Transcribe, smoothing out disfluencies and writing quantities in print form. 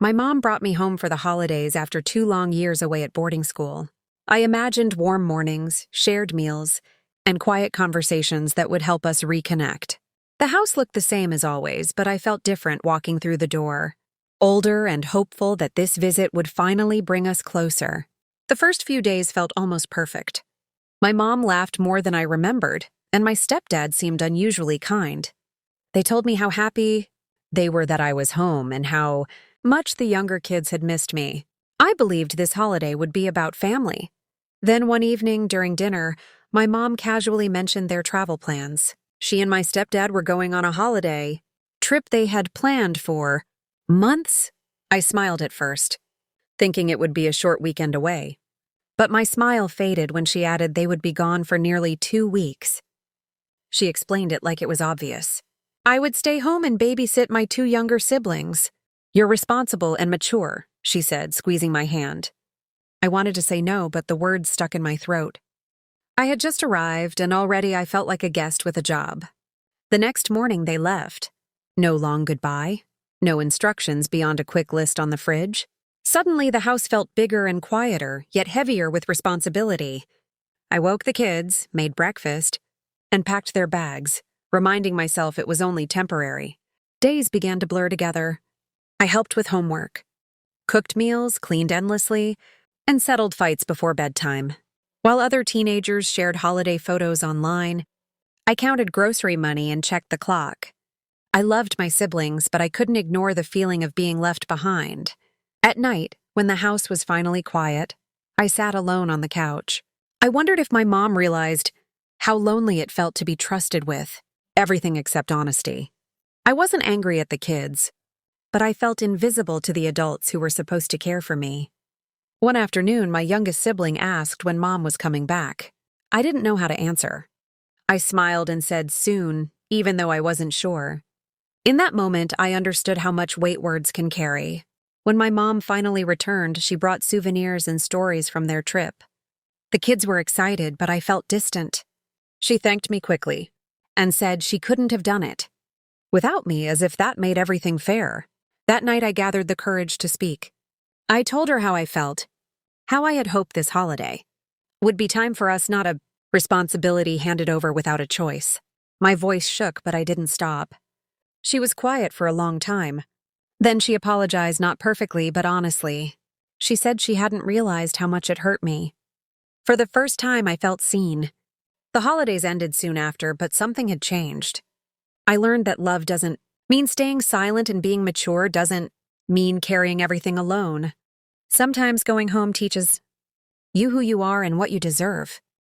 My mom brought me home for the holidays after 2 long years away at boarding school. I imagined warm mornings, shared meals, and quiet conversations that would help us reconnect. The house looked the same as always, but I felt different walking through the door. Older and hopeful that this visit would finally bring us closer. The first few days felt almost perfect. My mom laughed more than I remembered, and my stepdad seemed unusually kind. They told me how happy they were that I was home and how much the younger kids had missed me. I believed this holiday would be about family. Then one evening during dinner, my mom casually mentioned their travel plans. She and my stepdad were going on a holiday trip they had planned for months. I smiled at first, thinking it would be a short weekend away. But my smile faded when she added they would be gone for nearly 2 weeks. She explained it like it was obvious. I would stay home and babysit my 2 younger siblings. You're responsible and mature, she said, squeezing my hand. I wanted to say no, but the words stuck in my throat. I had just arrived, and already I felt like a guest with a job. The next morning they left. No long goodbye, no instructions beyond a quick list on the fridge. Suddenly the house felt bigger and quieter, yet heavier with responsibility. I woke the kids, made breakfast, and packed their bags, reminding myself it was only temporary. Days began to blur together. I helped with homework, cooked meals, cleaned endlessly, and settled fights before bedtime. While other teenagers shared holiday photos online, I counted grocery money and checked the clock. I loved my siblings, but I couldn't ignore the feeling of being left behind. At night, when the house was finally quiet, I sat alone on the couch. I wondered if my mom realized how lonely it felt to be trusted with everything except honesty. I wasn't angry at the kids, but I felt invisible to the adults who were supposed to care for me. One afternoon, my youngest sibling asked when Mom was coming back. I didn't know how to answer. I smiled and said soon, even though I wasn't sure. In that moment, I understood how much weight words can carry. When my mom finally returned, she brought souvenirs and stories from their trip. The kids were excited, but I felt distant. She thanked me quickly and said she couldn't have done it without me, as if that made everything fair. That night, I gathered the courage to speak. I told her how I felt, how I had hoped this holiday would be time for us, not a responsibility handed over without a choice. My voice shook, but I didn't stop. She was quiet for a long time. Then she apologized, not perfectly, but honestly. She said she hadn't realized how much it hurt me. For the first time, I felt seen. The holidays ended soon after, but something had changed. I learned that love doesn't mean staying silent, and being mature doesn't mean carrying everything alone. Sometimes going home teaches you who you are and what you deserve.